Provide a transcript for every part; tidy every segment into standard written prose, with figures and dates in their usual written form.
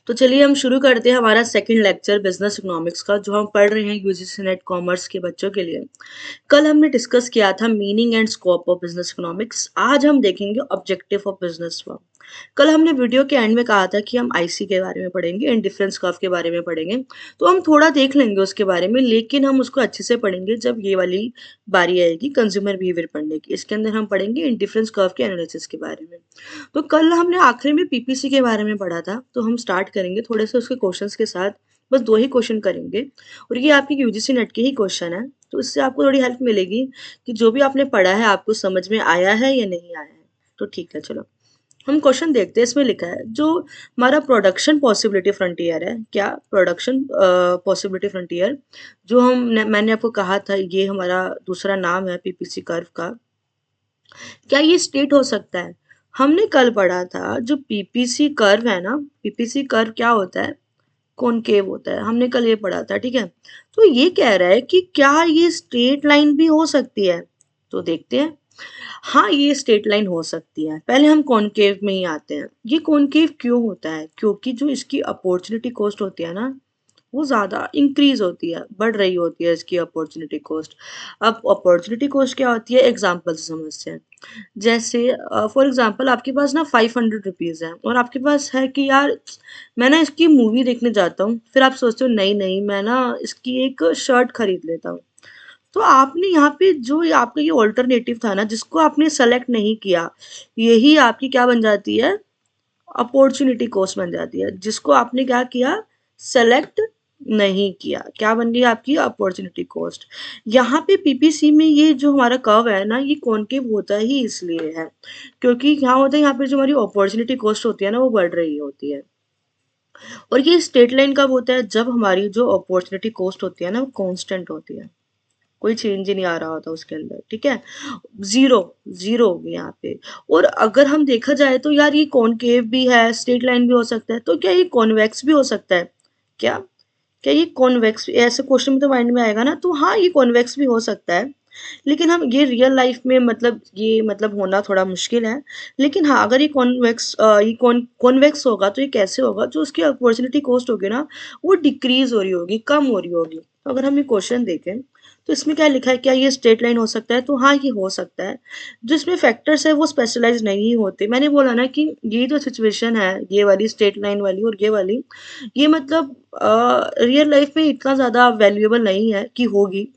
तो चलिए हम शुरू करते हैं हमारा सेकंड लेक्चर बिजनेस इकोनॉमिक्स का, जो हम पढ़ रहे हैं यूजीसी नेट कॉमर्स के बच्चों के लिए। कल हमने डिस्कस किया था meaning and scope of business economics. आज हम देखेंगे ऑब्जेक्टिव ऑफ बिजनेस वर्क। कल हमने वीडियो के एंड में कहा था कि हम आईसी के बारे में पढ़ेंगे, इंडिफरेंस कर्व के बारे में पढ़ेंगे। तो हम थोड़ा देख लेंगे उसके बारे में, लेकिन हम उसको अच्छे से पढ़ेंगे जब ये वाली बारी आएगी कंज्यूमर बिहेवियर पढ़ने की। इसके अंदर हम पढ़ेंगे इंडिफरेंस कर्व के एनालिसिस के बारे में। तो कल हमने आखिरी में पीपीसी के बारे में पढ़ा था, तो हम स्टार्ट करेंगे थोड़े से उसके क्वेश्चंस के साथ। बस 2 ही क्वेश्चन करेंगे और ये आपके यूजीसी नेट के ही क्वेश्चन है, तो इससे आपको थोड़ी हेल्प मिलेगी कि जो भी आपने पढ़ा है आपको समझ में आया है या नहीं आया है। तो ठीक है, चलो हम क्वेश्चन देखते हैं। इसमें लिखा है जो हमारा प्रोडक्शन पॉसिबिलिटी फ्रंटियर है, क्या प्रोडक्शन पॉसिबिलिटी फ्रंटियर, जो मैंने आपको कहा था ये हमारा दूसरा नाम है पीपीसी कर्व का, क्या ये स्टेट हो सकता है? हमने कल पढ़ा था जो पीपीसी कर्व है ना, पीपीसी कर्व क्या होता है? कॉनकेव होता है, हमने कल ये पढ़ा था, ठीक है। तो ये कह रहा है कि क्या ये स्ट्रेट लाइन भी हो सकती है? तो देखते हैं। हाँ, ये स्ट्रेट लाइन हो सकती है। पहले हम कॉनकेव में ही आते हैं। ये कॉनकेव क्यों होता है? क्योंकि जो इसकी अपॉर्चुनिटी कॉस्ट होती है ना, वो ज़्यादा इंक्रीज होती है, बढ़ रही होती है इसकी अपॉर्चुनिटी कॉस्ट। अब अपॉर्चुनिटी कॉस्ट क्या होती है, एग्जाम्पल से समझते हैं। जैसे फॉर एग्जांपल आपके पास ना 500 रुपीज़ है और आपके पास है कि यार मैं ना इसकी मूवी देखने जाता हूँ, फिर आप सोचते हो नहीं नहीं मैं ना इसकी एक शर्ट खरीद लेता हूँ। तो आपने यहाँ पे जो ये आपका ये ऑल्टरनेटिव था ना, जिसको आपने सेलेक्ट नहीं किया, यही आपकी क्या बन जाती है, अपॉर्चुनिटी कॉस्ट बन जाती है। जिसको आपने क्या किया, सेलेक्ट नहीं किया, क्या बन गई आपकी अपॉर्चुनिटी कॉस्ट। यहाँ पे पीपीसी में ये जो हमारा कर्व है ना, ये कॉनकेव होता ही इसलिए है क्योंकि क्या होता है, यहाँ पे जो हमारी अपॉर्चुनिटी कॉस्ट होती है ना, वो बढ़ रही होती है। और ये स्ट्रेट लाइन कब होता है, जब हमारी जो अपॉर्चुनिटी कॉस्ट होती है ना, वो कांस्टेंट होती है, कोई चेंज ही नहीं आ रहा होता उसके अंदर, ठीक है। जीरो, जीरो होगी यहाँ पे। और अगर हम देखा जाए तो यार ये कॉनकेव भी है, स्ट्रेट लाइन भी हो सकता है, तो क्या ये कॉन्वेक्स भी हो सकता है? क्या क्या ये कॉन्वेक्स, ऐसे क्वेश्चन में तो माइंड में आएगा ना, तो हाँ ये कॉन्वेक्स भी हो सकता है। लेकिन हम ये रियल लाइफ में मतलब ये मतलब होना थोड़ा मुश्किल है। लेकिन हाँ, अगर ये ये कॉन्वेक्स होगा तो ये कैसे होगा, जो उसकी अपॉर्चुनिटी कॉस्ट होगी ना, वो डिक्रीज हो रही होगी, कम हो रही होगी। तो अगर हम ये क्वेश्चन देखें तो इसमें क्या लिखा है, क्या ये स्ट्रेट लाइन हो सकता है? तो हाँ ये हो सकता है। जो इसमें फैक्टर्स है वो स्पेशलाइज नहीं होते। मैंने बोला ना कि ये जो सिचुएशन है, ये वाली स्ट्रेट लाइन वाली और ये वाली, ये मतलब रियल लाइफ में इतना ज़्यादा वैल्यूएबल नहीं है कि होगी।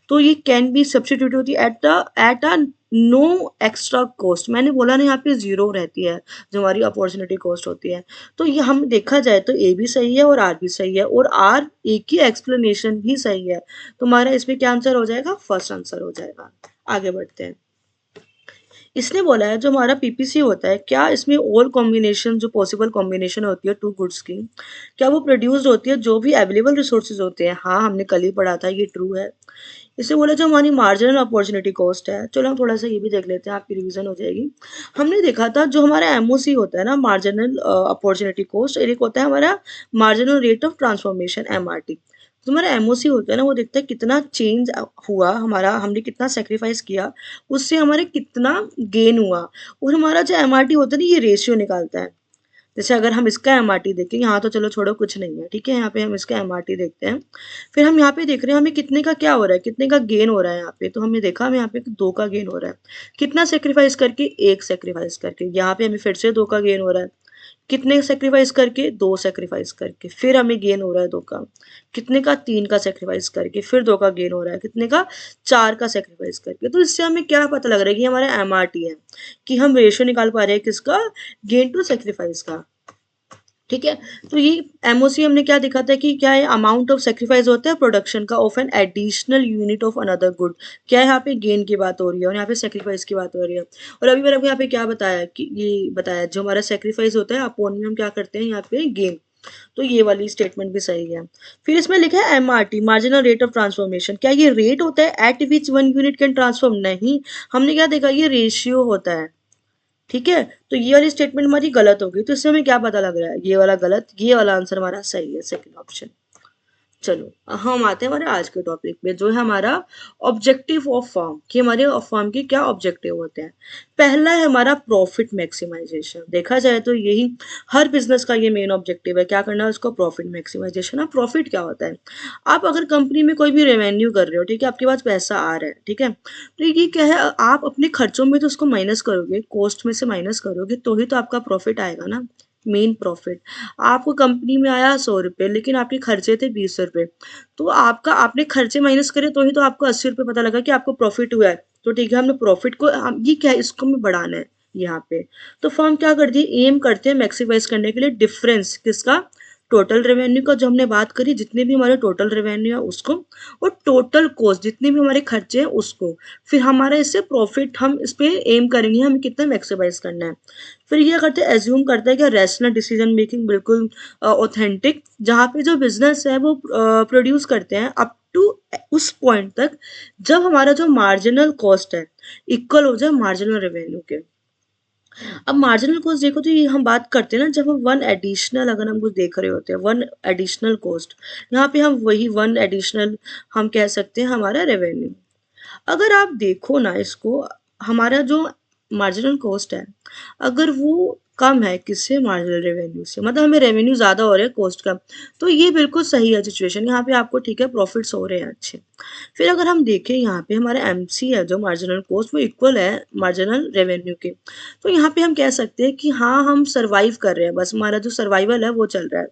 तो ये कैन बी सब्स्टिट्यूट होती है at a no extra cost. मैंने बोला ना यहाँ पे जीरो रहती है जो हमारी अपॉर्चुनिटी कॉस्ट होती है। तो ये हम देखा जाए तो ए भी सही है और आर भी सही है, और आर एक ही एक्सप्लेनेशन भी सही है। तुम्हारा इसमें क्या आंसर हो जाएगा, फर्स्ट आंसर हो जाएगा। आगे बढ़ते हैं। इसने बोला है जो हमारा पीपीसी होता है, क्या इसमें ऑल कॉम्बिनेशन, जो पॉसिबल कॉम्बिनेशन होती है टू गुड्स की, क्या वो प्रोड्यूस्ड होती है जो भी अवेलेबल रिसोर्सेज होते हैं? हाँ, हमने कल ही पढ़ा था, ये ट्रू है। इससे बोला जो हमारी मार्जिनल अपॉर्चुनिटी कॉस्ट है, चलो हम थोड़ा सा ये भी देख लेते हैं, आपकी रिवीजन हो जाएगी। हमने देखा था जो हमारा एमओसी होता है ना, मार्जिनल अपॉर्चुनिटी कॉस्ट, एक होता है हमारा marginal rate of transformation, MRT. जो हमारा एमओसी होता है ना, वो देखता है कितना चेंज हुआ हमारा, हमने कितना सेक्रीफाइस किया, उससे हमारे कितना गेन हुआ। और हमारा जो एमआरटी होता है ना, ये रेशियो निकालता है। जैसे अगर हम इसका एमआरटी देखें, यहाँ तो चलो छोड़ो कुछ नहीं है, ठीक है, यहाँ पे हम इसका एमआरटी देखते हैं। फिर हम यहाँ पे देख रहे हैं हमें कितने का क्या हो रहा है, कितने का गेन हो रहा है यहाँ पे। तो हमने देखा हमें यहाँ पे 2 का गेन हो रहा है। कितना सेक्रीफाइस करके, 1 सेक्रीफाइस करके। यहाँ पे हमें फिर से 2 का गेन हो रहा है। कितने सेक्रीफाइस करके, 2 सेक्रीफाइस करके। फिर हमें गेन हो रहा है 2 का। कितने का, 3 का सेक्रीफाइस करके। फिर 2 का गेन हो रहा है, कितने का, 4 का सेक्रीफाइस करके। तो इससे हमें क्या पता लग रहा है कि हमारा एमआरटी है, कि हम रेशियो निकाल पा रहे हैं किसका, गेन टू सेक्रीफाइस का, ठीक है। तो ये एमओसी हमने क्या दिखा था कि क्या है, अमाउंट ऑफ सेक्रीफाइस होता है प्रोडक्शन का of an additional unit of another good. क्या है, यहाँ पे गेन की बात हो रही है और यहाँ पे सेक्रीफाइस की बात हो रही है। और अभी मैंने आपको यहाँ पे क्या बताया कि ये बताया जो हमारा सेक्रीफाइस होता है अपोन में हम क्या करते हैं यहाँ पे गेन। तो ये वाली स्टेटमेंट भी सही है। फिर इसमें लिखा है MRT, marginal rate of transformation. क्या ये रेट होता है eight which one unit can transform? नहीं, हमने क्या देखा, ये रेशियो होता है, ठीक है। तो ये वाली स्टेटमेंट हमारी गलत होगी। तो इससे हमें क्या पता लग रहा है, ये वाला गलत, ये वाला आंसर हमारा सही है, सेकंड ऑप्शन। चलो हम आते हैं हमारे आज के टॉपिक पे, जो है हमारा ऑब्जेक्टिव ऑफ फर्म, कि हमारे फर्म के क्या ऑब्जेक्टिव होते हैं। पहला है हमारा प्रॉफिट मैक्सिमाइजेशन। देखा जाए तो यही हर बिजनेस का ये मेन ऑब्जेक्टिव है, क्या करना है उसको, प्रॉफिट मैक्सिमाइजेशन। अब प्रॉफिट क्या होता है, आप अगर कंपनी में कोई भी रेवेन्यू कर रहे हो, ठीक है, आपके पास पैसा आ रहा है, ठीक है, तो ये क्या है, आप अपने खर्चों में तो उसको माइनस करोगे, कॉस्ट में से माइनस करोगे, तो ही तो आपका प्रॉफिट आएगा ना, मेन प्रॉफिट। आपको कंपनी में आया 100 रुपये, लेकिन आपके खर्चे थे 20 रुपये, तो आपका आपने खर्चे माइनस करे तो ही तो आपको 80 रुपये पता लगा कि आपको प्रॉफिट हुआ है। तो ठीक है, हमने प्रॉफिट को ये क्या है, इसको हमें बढ़ाना है यहाँ पे। तो फर्म क्या करती है, एम करते हैं मैक्सिमाइज करने के लिए डिफरेंस किसका, टोटल रेवेन्यू का, जो हमने बात करी, जितने भी हमारे टोटल रेवेन्यू है उसको, और टोटल कॉस्ट जितने भी हमारे खर्चे हैं उसको, फिर हमारा इससे प्रॉफिट, हम इस पे एम करेंगे हमें कितना मैक्सिमाइज करना है। फिर ये करते हैं, एज्यूम करता है कि रैशनल डिसीजन मेकिंग बिल्कुल ऑथेंटिक, जहाँ पे जो बिजनेस है वो प्रोड्यूस करते हैं अप टू उस पॉइंट तक जब हमारा जो मार्जिनल कॉस्ट है इक्वल हो जाए मार्जिनल रेवेन्यू के। अब मार्जिनल कॉस्ट देखो तो ये हम बात करते हैं ना, जब हम वन एडिशनल, अगर हम कुछ देख रहे होते हैं वन एडिशनल कॉस्ट, यहाँ पे हम वही वन एडिशनल हम कह सकते हैं हमारा रेवेन्यू। अगर आप देखो ना इसको, हमारा जो मार्जिनल कॉस्ट है, अगर वो कम है किससे, मार्जिनल रेवेन्यू से, मतलब हमें रेवेन्यू ज़्यादा हो रहा है कॉस्ट कम, तो ये बिल्कुल सही है सिचुएशन, यहाँ पे आपको ठीक है प्रॉफिट्स हो रहे हैं अच्छे। फिर अगर हम देखें यहाँ पे हमारा एमसी है जो मार्जिनल कॉस्ट, वो इक्वल है मार्जिनल रेवेन्यू के, तो यहाँ पे हम कह सकते हैं कि हाँ हम सर्वाइव कर रहे हैं, बस हमारा जो सर्वाइवल है वो चल रहा है।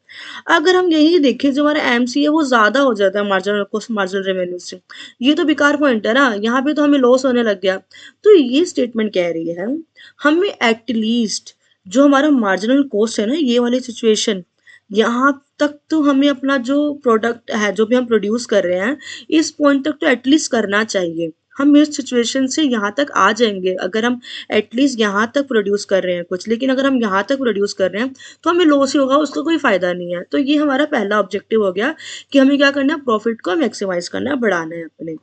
अगर हम यही देखें जो हमारा एमसी है वो ज़्यादा हो जाता है मार्जिनल कॉस्ट मार्जिनल रेवेन्यू से, ये तो बेकार पॉइंट है ना, यहाँ पे तो हमें लॉस होने लग गया। तो ये स्टेटमेंट कह रही है हमें एटलीस्ट जो हमारा मार्जिनल कॉस्ट है ना, ये वाली सिचुएशन, यहाँ तक तो हमें अपना जो प्रोडक्ट है जो भी हम प्रोड्यूस कर रहे हैं, इस पॉइंट तक तो एटलीस्ट करना चाहिए। हम इस सिचुएशन से यहाँ तक आ जाएंगे अगर हम एटलीस्ट यहाँ तक प्रोड्यूस कर रहे हैं कुछ, लेकिन अगर हम यहाँ तक प्रोड्यूस कर रहे हैं तो हमें लॉस ही होगा, उसका कोई फायदा नहीं है। तो ये हमारा पहला ऑब्जेक्टिव हो गया कि हमें क्या करना है, प्रॉफिट को मैक्सिमाइज करना है, बढ़ाना है अपने।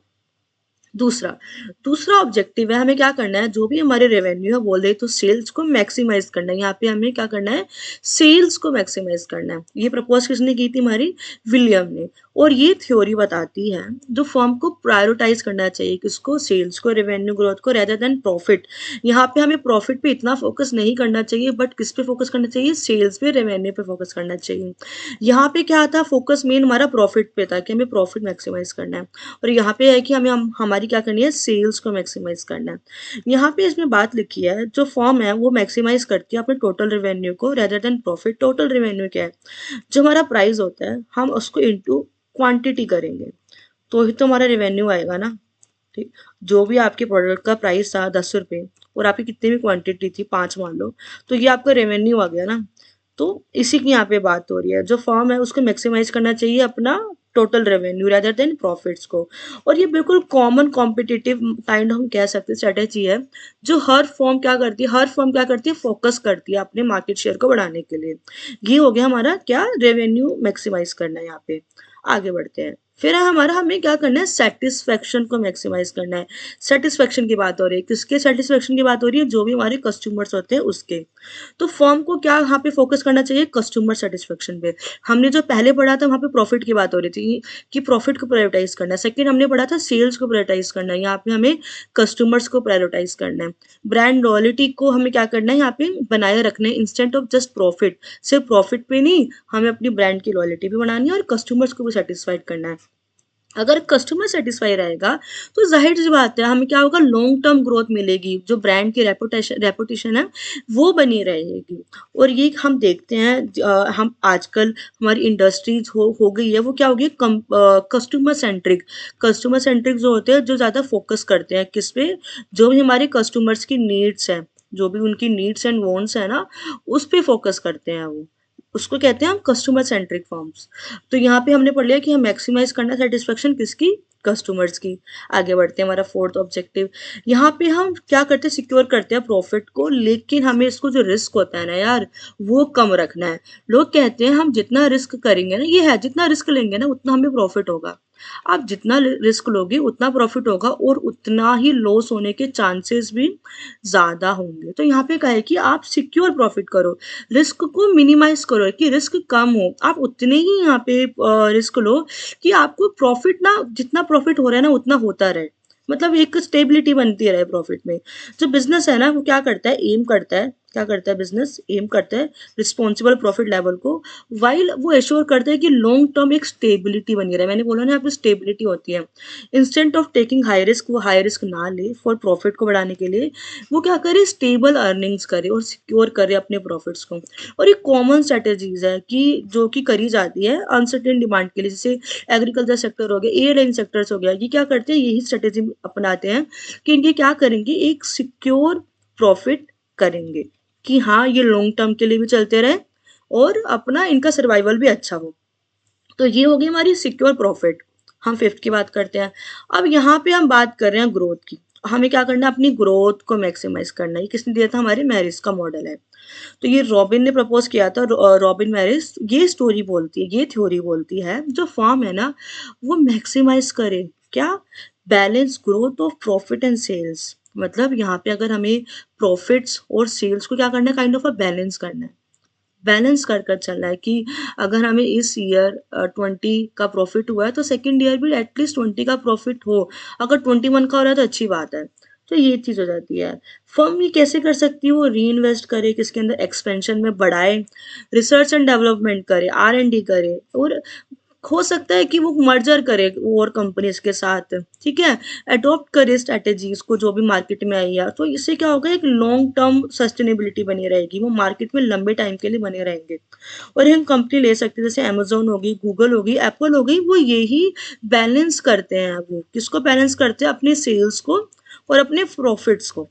दूसरा दूसरा ऑब्जेक्टिव है, हमें क्या करना है, जो भी हमारे रेवेन्यू है बोल रहे तो सेल्स को मैक्सिमाइज करना है। यहाँ पे हमें क्या करना है, सेल्स को मैक्सिमाइज करना है। ये प्रपोज किसने की थी, हमारी विलियम ने। और ये थ्योरी बताती है जो फर्म को प्रायोरिटाइज करना चाहिए किसको, सेल्स को, रेवेन्यू ग्रोथ को, रेदर देन प्रॉफिट। यहाँ पे हमें प्रॉफिट पे इतना फोकस नहीं करना चाहिए, बट किस पे फोकस करना चाहिए, सेल्स पे, रेवेन्यू पे फोकस करना चाहिए। यहाँ पे क्या था, फोकस मेन हमारा प्रॉफिट पे था कि हमें प्रॉफिट मैक्सिमाइज करना है, और यहाँ पे है कि हमें हमारी क्या करनी है, सेल्स को मैक्सिमाइज करना है। यहाँ पे इसमें बात लिखी है जो फर्म है वो मैक्सिमाइज करती है अपने टोटल रेवेन्यू को rather than profit. Total revenue क्या है, जो हमारा प्राइस होता है हम उसको इनटू क्वांटिटी करेंगे, तो ही तो हमारा रेवेन्यू आएगा ना। ठीक, जो भी आपके प्रोडक्ट का प्राइस था 10 रुपये, और आपकी कितनी भी क्वांटिटी थी 5 मान लो, तो ये आपका रेवेन्यू आ गया ना। तो इसी की यहाँ पे बात हो रही है, जो फर्म है उसको मैक्सिमाइज करना चाहिए अपना total revenue rather than profits को। और ये बिल्कुल कॉमन कॉम्पिटिटिव काइंड हम कह सकते हैं स्ट्रेटेजी है, जो हर फर्म क्या करती है, हर फर्म क्या करती है, फोकस करती है अपने मार्केट शेयर को बढ़ाने के लिए। ये हो गया हमारा क्या, रेवेन्यू मैक्सिमाइज करना है यहाँ पे। आगे बढ़ते हैं, फिर है हमारा, हमें क्या करना है, सेटिस्फेक्शन को मैक्सिमाइज करना है। सेटिस्फेक्शन की बात हो रही है, किसके सेटिस्फेक्शन की बात हो रही है, जो भी हमारे कस्टमर्स होते हैं उसके। तो फर्म को क्या यहाँ पे फोकस करना चाहिए, कस्टमर सेटिस्फेक्शन पे। हमने जो पहले पढ़ा था वहाँ पे प्रॉफिट की बात हो रही थी कि प्रॉफिट को प्रायोरिटाइज करना है, सेकंड हमने पढ़ा था सेल्स को प्रायोरिटाइज करना है, यहाँ पे हमें कस्टमर्स को प्रायोरिटाइज करना है। ब्रांड लॉयल्टी को हमें क्या करना है यहाँ पे बनाए रखना है, इंस्टेंट ऑफ जस्ट प्रॉफिट। सिर्फ प्रॉफिट पे नहीं, हमें अपनी ब्रांड की लॉयल्टी भी बनानी है और कस्टमर्स को भी सेटिस्फाइड करना है। अगर कस्टमर सेटिस्फाई रहेगा तो जाहिर सी बात है हमें क्या होगा, लॉन्ग टर्म ग्रोथ मिलेगी, जो ब्रांड की रेपुटेशन है वो बनी रहेगी। और ये हम देखते हैं हम आजकल हमारी इंडस्ट्रीज हो गई है, वो क्या हो गई, कस्टमर सेंट्रिक। कस्टमर सेंट्रिक जो होते हैं, जो ज़्यादा फोकस करते हैं किस पे, जो भी हमारे कस्टमर्स की नीड्स हैं, जो भी उनकी नीड्स एंड वांट्स है ना, उस पे फोकस करते हैं वो, उसको कहते हैं हम कस्टमर सेंट्रिक फॉर्म्स। तो यहाँ पे हमने पढ़ लिया कि हम मैक्सिमाइज करना सेटिस्फेक्शन किसकी, कस्टमर्स की। आगे बढ़ते हैं, हमारा फोर्थ ऑब्जेक्टिव, यहाँ पे हम क्या करते हैं, सिक्योर करते हैं प्रॉफिट को, लेकिन हमें इसको जो रिस्क होता है ना यार, वो कम रखना है। लोग कहते हैं हम जितना रिस्क करेंगे ना, ये है जितना रिस्क लेंगे ना उतना हमें प्रॉफिट होगा, आप जितना रिस्क लोगे उतना प्रॉफिट होगा और उतना ही लॉस होने के चांसेस भी ज़्यादा होंगे। तो यहाँ पे क्या है कि आप सिक्योर प्रॉफिट करो, रिस्क को मिनिमाइज़ करो कि रिस्क कम हो। आप उतने ही यहाँ पे रिस्क लो कि आपको प्रॉफिट ना जितना प्रॉफिट हो रहा है ना उतना होता रहे। मतलब एक स्टेबिलिटी बनती रहे प्रॉफिट में। जो बिज़नेस है ना वो क्या करता है, एम करता है, क्या करता है बिज़नेस? एम करता है रिस्पॉन्सिबल प्रॉफिट लेवल को, व्हाइल वो एश्योर करता है कि लॉन्ग टर्म एक स्टेबिलिटी बनी रहे। मैंने बोला ना यहाँ पे स्टेबिलिटी होती है। Instant of taking high risk, वो हाई रिस्क ना ले फॉर प्रॉफिट को बढ़ाने के लिए, वो क्या करे, स्टेबल अर्निंग्स करे और सिक्योर करे अपने प्रॉफिट्स को। और ये कॉमन स्ट्रेटेजीज है कि जो कि करी जाती है अनसर्टेन डिमांड के लिए, जैसे एग्रीकल्चर सेक्टर हो गया, एयरलाइन सेक्टर्स हो गया, ये क्या करते हैं, यही स्ट्रेटेजी अपनाते हैं कि इनके क्या करेंगे, एक सिक्योर प्रॉफिट करेंगे कि हाँ ये लॉन्ग टर्म के लिए भी चलते रहे और अपना इनका सर्वाइवल भी अच्छा हो। तो ये हो गई हमारी सिक्योर प्रॉफिट। हम फिफ्थ की बात करते हैं। अब यहाँ पे हम बात कर रहे हैं ग्रोथ की। हमें क्या करना है, अपनी ग्रोथ को मैक्सिमाइज करना है। ये किसने दिया था, हमारे मैरिज का मॉडल है। तो ये रॉबिन ने प्रपोज किया था, रॉबिन मैरिज। ये स्टोरी बोलती है, ये थ्योरी बोलती है जो फर्म है ना वो मैक्सिमाइज करे क्या, balance growth of profit and sales. मतलब यहाँ पे अगर हमें प्रॉफिट्स और सेल्स को क्या करना है, काइंड ऑफ अ बैलेंस करना है, बैलेंस कर कर चलना है कि अगर हमें इस ईयर 20 का प्रॉफिट हुआ है तो सेकेंड ईयर भी एटलीस्ट 20 का प्रॉफिट हो। अगर 21 का हो रहा है तो अच्छी बात है। तो ये चीज़ हो जाती है। फर्म ये कैसे कर सकती है, वो री इन्वेस्ट करे, किसके अंदर, एक्सपेंशन में बढ़ाए, रिसर्च एंड डेवलपमेंट करे, R&D करे, और हो सकता है कि वो मर्जर करे और कंपनीज के साथ, ठीक है, अडॉप्ट करे स्ट्रेटेजीज को जो भी मार्केट में आई है। तो इससे क्या होगा, एक लॉन्ग टर्म सस्टेनेबिलिटी बनी रहेगी, वो मार्केट में लंबे टाइम के लिए बने रहेंगे। और हम कंपनी ले सकते हैं जैसे अमेजोन होगी, गूगल होगी, एप्पल हो गई, वो यही बैलेंस करते हैं। वो किसको बैलेंस करते हैं, अपने सेल्स को और अपने प्रॉफिट्स को।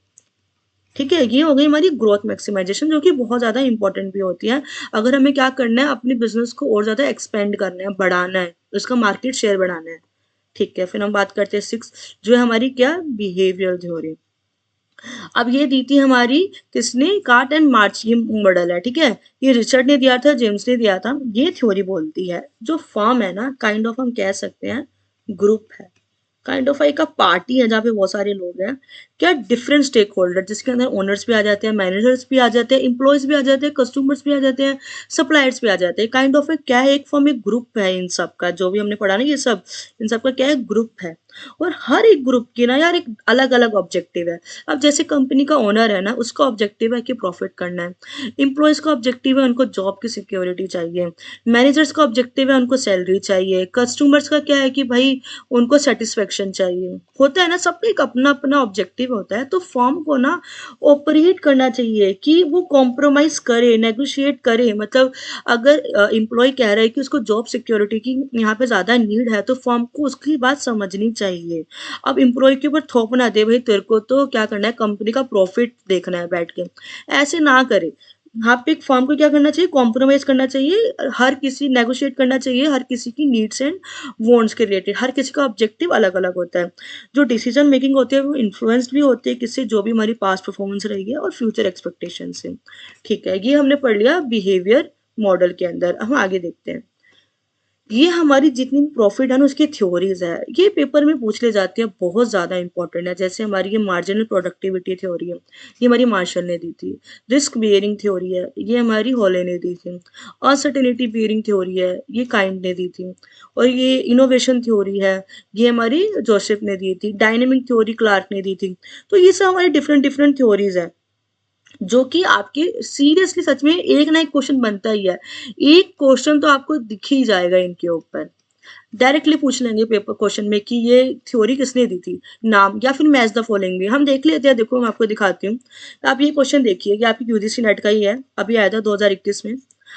ठीक है, ये हो गई हमारी ग्रोथ मैक्सिमाइजेशन जो कि बहुत ज़्यादा इंपॉर्टेंट भी होती है। अगर हमें क्या करना है, अपने बिजनेस को और ज़्यादा एक्सपेंड करना है, बढ़ाना है, उसका मार्केट शेयर बढ़ाना है। ठीक है, फिर हम बात करते हैं सिक्स, जो है हमारी क्या, बिहेवियर थ्योरी। अब ये दी थी हमारी किसने, कार्ट एंड मार्च, ये मॉडल है, ठीक है, ये रिचर्ड ने दिया था, जेम्स ने दिया था। ये थ्योरी बोलती है जो फर्म है ना, काइंड ऑफ हम कह सकते हैं ग्रुप है, काइंड ऑफ एक पार्टी है जहाँ पे बहुत सारे लोग हैं, क्या, डिफरेंट स्टेक होल्डर, जिसके अंदर ओनर्स भी आ जाते हैं, मैनेजर्स भी आ जाते हैं, एम्प्लॉयज भी आ जाते हैं, कस्टमर्स भी आ जाते हैं, सप्लायर्स भी आ जाते हैं। काइंड ऑफ क्या है, एक फॉर्म, एक ग्रुप है इन सब का, जो भी हमने पढ़ा ना ये सब, इन सब का क्या है, ग्रुप है। और हर एक ग्रुप की ना यार एक अलग अलग ऑब्जेक्टिव है। अब जैसे कंपनी का ओनर है ना, उसका ऑब्जेक्टिव है कि प्रॉफिट करना है, एम्प्लॉयज का ऑब्जेक्टिव है उनको जॉब की सिक्योरिटी चाहिए, मैनेजर्स का ऑब्जेक्टिव है उनको सैलरी चाहिए, कस्टमर्स का क्या है कि भाई उनको सेटिस्फेक्शन चाहिए। होता है ना, सबका एक अपना अपना ऑब्जेक्टिव होता है। तो फर्म को ना ऑपरेट करना चाहिए कि वो कॉम्प्रोमाइज करे, नेगोशिएट करे। मतलब अगर एम्प्लॉय कह रहा है कि उसको जॉब सिक्योरिटी की यहाँ पे ज़्यादा नीड है, तो फर्म को उसकी बात समझनी चाहिए। अब एम्प्लॉय के ऊपर थोप ना दे, भाई तेरे को तो क्या करना है, कंपनी का प्रॉफिट देखना है बैठ के, ऐसे ना करे। यहाँ पे एक फर्म को क्या करना चाहिए, कॉम्प्रोमाइज करना चाहिए, हर किसी नेगोशिएट करना चाहिए, हर किसी की नीड्स एंड वांट्स के रिलेटेड। हर किसी का ऑब्जेक्टिव अलग अलग होता है। जो डिसीजन मेकिंग होती है वो इन्फ्लुएंस्ड भी होती है किससे, जो भी हमारी पास्ट परफॉर्मेंस रही है और फ्यूचर एक्सपेक्टेशन से। ठीक है, ये हमने पढ़ लिया बिहेवियर मॉडल के अंदर। हम आगे देखते हैं। ये हमारी जितनी भी प्रॉफिट है ना उसकी थ्योरीज है, ये पेपर में पूछ ले जाती है, बहुत ज़्यादा इंपॉर्टेंट है। जैसे हमारी ये मार्जिनल प्रोडक्टिविटी थ्योरी है, ये हमारी मार्शल ने दी थी। रिस्क बियरिंग थ्योरी है, ये हमारी हॉले ने दी थी। अनसर्टेनिटी बियरिंग थ्योरी है, ये काइंड ने दी थी। और ये इनोवेशन थ्योरी है, ये हमारी जोसेफ ने दी थी। डायनेमिक थ्योरी क्लार्क ने दी थी। तो ये सब हमारी डिफरेंट डिफरेंट थ्योरीज है जो कि आपके सीरियसली सच में एक ना एक क्वेश्चन बनता ही है। एक क्वेश्चन तो आपको दिख ही जाएगा इनके ऊपर, डायरेक्टली पूछ लेंगे पेपर क्वेश्चन में कि ये थ्योरी किसने दी थी, नाम, या फिर मैच द फॉलोइंग भी हम देख लेते हैं। देखो मैं आपको दिखाती हूँ। आप ये क्वेश्चन देखिए, ये आपकी यूजीसी नेट का ही है, अभी आया था 2021 में।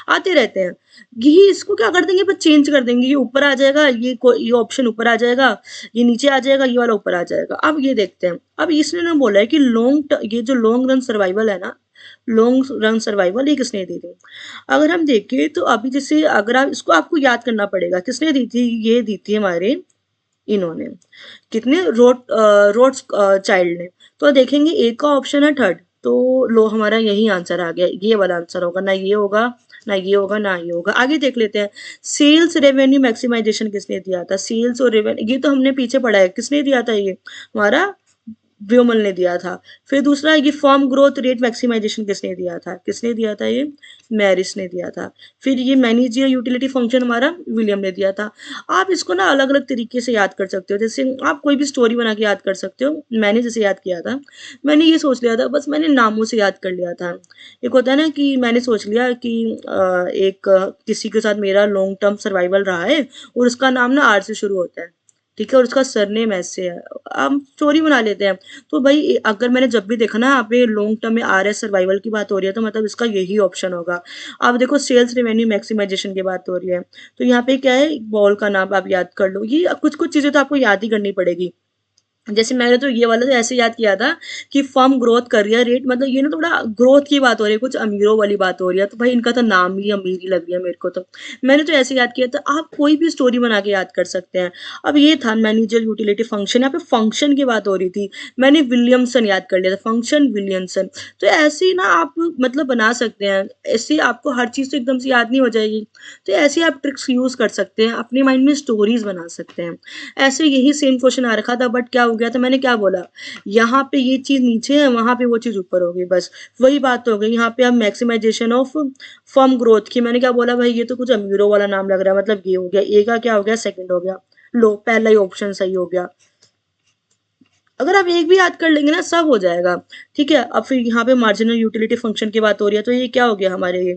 आते रहते हैं, यही इसको क्या कर देंगे, बस चेंज कर देंगे, ये ऊपर आ जाएगा, ये ऑप्शन ऊपर आ जाएगा, ये नीचे आ जाएगा, ये वाला ऊपर आ जाएगा। अब ये देखते हैं। अब इसने ना बोला है कि ये जो लॉन्ग रन सर्वाइवल है ना, लॉन्ग रन सर्वाइवल, ये किसने दी थी। अगर हम देखें तो अभी जैसे अगर आप इसको, आपको याद करना पड़ेगा किसने दी थी, ये दी थी हमारे, इन्होंने, कितने, रोड्स चाइल्ड ने। तो देखेंगे एक का ऑप्शन है थर्ड, तो लो हमारा यही आंसर आ गया, ये वाला आंसर होगा ना, ये होगा ना ये होगा ना ये होगा। आगे देख लेते हैं, सेल्स रेवेन्यू मैक्सिमाइजेशन किसने दिया था? सेल्स और रेवेन्यू ये तो हमने पीछे पढ़ा है, किसने दिया था ये? हमारा व्योमल ने दिया था। फिर दूसरा ये फर्म ग्रोथ रेट मैक्सिमाइजेशन किसने दिया था? किसने दिया था ये? मैरिस ने दिया था। फिर ये मैनेजियर यूटिलिटी फंक्शन हमारा विलियम ने दिया था। आप इसको ना अलग अलग तरीके से याद कर सकते हो, जैसे आप कोई भी स्टोरी बना के याद कर सकते हो। मैंने जैसे याद किया था, मैंने ये सोच लिया था, बस मैंने नामों से याद कर लिया था। एक होता है ना कि मैंने सोच लिया कि किसी के साथ मेरा लॉन्ग टर्म सर्वाइवल रहा है और उसका नाम ना आर से शुरू होता है, ठीक है, और उसका सरनेम ऐसे है। हम स्टोरी बना लेते हैं। तो भाई अगर मैंने जब भी देखा ना यहाँ पे लॉन्ग टर्म में आर एस सर्वाइवल की बात हो रही है, तो मतलब इसका यही ऑप्शन होगा। अब देखो सेल्स रेवेन्यू मैक्सिमाइजेशन की बात हो रही है, तो यहाँ पे क्या है, बॉल का नाम आप याद कर लो। ये कुछ कुछ चीजें तो आपको याद ही करनी पड़ेगी। जैसे मैंने तो ये वाला तो ऐसे याद किया था कि फर्म ग्रोथ कर रही है रेट, मतलब ये ना थोड़ा ग्रोथ की बात हो रही है, कुछ अमीरों वाली बात हो रही है, तो भाई इनका तो नाम ही अमीर ही लग रही है मेरे को। तो मैंने तो ऐसे याद किया था, आप कोई भी स्टोरी बना के याद कर सकते हैं। अब ये था मैनेजर यूटिलिटी फंक्शन, यहाँ पे फंक्शन की बात हो रही थी, मैंने विलियमसन याद कर लिया था, फंक्शन विलियमसन। तो ऐसे ही ना आप मतलब बना सकते हैं, ऐसे आपको हर चीज़ तो एकदम से याद नहीं हो जाएगी, तो ऐसे आप ट्रिक्स यूज़ कर सकते हैं, अपने माइंड में स्टोरीज बना सकते हैं। ऐसे यही सेम क्वेश्चन आ रखा था, बट क्या हो गया था, मैंने क्या बोला, यहाँ पे ये चीज़ नीचे है, वहाँ पे वो चीज़ ऊपर होगी, बस वही बात हो गई। यहाँ पे अब मैक्सिमाइजेशन ऑफ फर्म ग्रोथ की मैंने क्या बोला, भाई ये तो कुछ अमीरों वाला नाम लग रहा है, मतलब ये हो गया, ए का क्या हो गया, सेकंड हो गया। लो पहला ही ऑप्शन सही हो गया। अगर आप एक भी याद कर लेंगे ना, सब हो जाएगा। ठीक है, अब फिर यहाँ पे मार्जिनल यूटिलिटी फंक्शन की बात हो रही है, तो ये क्या हो गया हमारे, ये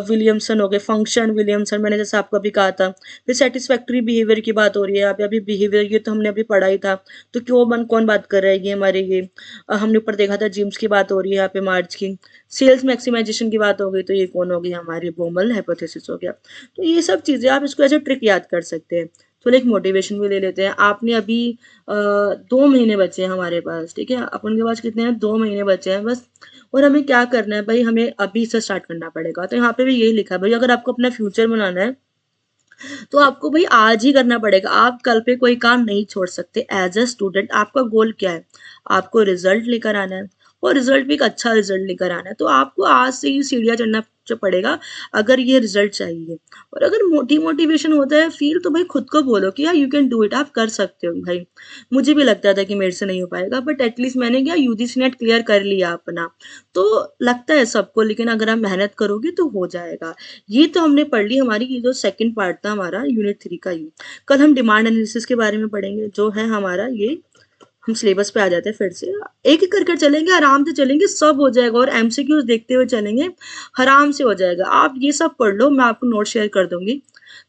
विलियमसन हो गए, फंक्शन विलियमसन, मैंने जैसे आपको अभी कहा था। फिर सेटिस्फैक्ट्री बिहेवियर की बात हो रही है, यहाँ पे अभी बिहेवियर ये तो हमने अभी पढ़ा ही था। तो क्यों कौन बात कर रहा है, ये हमारे ये हमने ऊपर देखा था, जिम्स की बात हो रही है यहाँ पे, मार्च की। सेल्स मैक्सिमाइजेशन की बात हो गई, तो ये कौन हो गई, हमारी बोमल हाइपोथेसिस हो गया। तो ये सब चीज़ें आप इसको ऐसे ट्रिक याद कर सकते हैं। थोड़ा एक मोटिवेशन भी ले लेते हैं। आपने अभी 2 महीने बचे हैं हमारे पास, ठीक है, अपन के पास कितने हैं, 2 महीने बचे हैं बस। और हमें क्या करना है भाई, हमें अभी से स्टार्ट करना पड़ेगा। तो यहाँ पे भी यही लिखा है भाई, अगर आपको अपना फ्यूचर बनाना है तो आपको भाई आज ही करना पड़ेगा, आप कल पे कोई काम नहीं छोड़ सकते। एज अ स्टूडेंट आपका गोल क्या है, आपको रिजल्ट लेकर आना है, और रिजल्ट भी एक अच्छा रिजल्ट लेकर आना है। तो आपको आज से ही सीढ़ियाँ चढ़ना पड़ेगा अगर ये रिजल्ट चाहिए। और अगर मोटिवेशन होता है फील, तो भाई खुद को बोलो कि यार यू कैन डू इट, आप कर सकते हो भाई। मुझे भी लगता था कि मेरे से नहीं हो पाएगा, बट एटलीस्ट मैंने क्या यूजीसी नेट क्लियर कर लिया अपना। तो लगता है सबको, लेकिन अगर आप मेहनत करोगे तो हो जाएगा। ये तो हमने पढ़ ली, हमारी ये जो सेकंड पार्ट था हमारा यूनिट 3 का। ये कल हम डिमांड एनालिसिस के बारे में पढ़ेंगे, जो है हमारा ये। हम सिलेबस पे आ जाते हैं फिर से, एक एक करके चलेंगे, आराम से चलेंगे, सब हो जाएगा। और एमसीक्यूज देखते हुए चलेंगे, आराम से हो जाएगा। आप ये सब पढ़ लो, मैं आपको नोट शेयर कर दूंगी,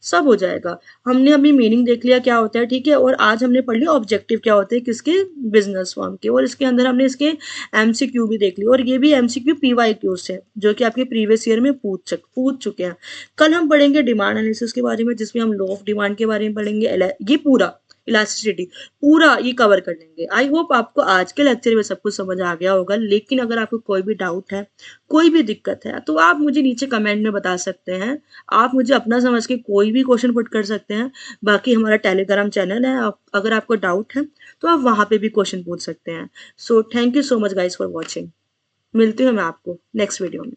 सब हो जाएगा। हमने अभी मीनिंग देख लिया क्या होता है, ठीक है, और आज हमने पढ़ लिया ऑब्जेक्टिव क्या होते हैं किसके, बिजनेस फॉर्म के। और इसके अंदर हमने इसके एमसीक्यू भी देख लिया, और ये भी एमसीक्यू पीवाईक्यू से, जो कि आपके प्रीवियस ईयर में पूछ चुके हैं। कल हम पढ़ेंगे डिमांड एनालिसिस के बारे में, जिसमें हम लॉ ऑफ डिमांड के बारे में पढ़ेंगे, ये पूरा इलास्टिसिटी पूरा ये कवर कर लेंगे। आई होप आपको आज के लेक्चर में सब कुछ समझ आ गया होगा। लेकिन अगर आपको कोई भी डाउट है, कोई भी दिक्कत है, तो आप मुझे नीचे कमेंट में बता सकते हैं। आप मुझे अपना समझ के कोई भी क्वेश्चन पुट कर सकते हैं। बाकी हमारा टेलीग्राम चैनल है, अगर आपको डाउट है तो आप वहाँ पे भी क्वेश्चन पूछ सकते हैं। So thank you so much guys for watching. मिलती हूँ मैं आपको नेक्स्ट वीडियो में।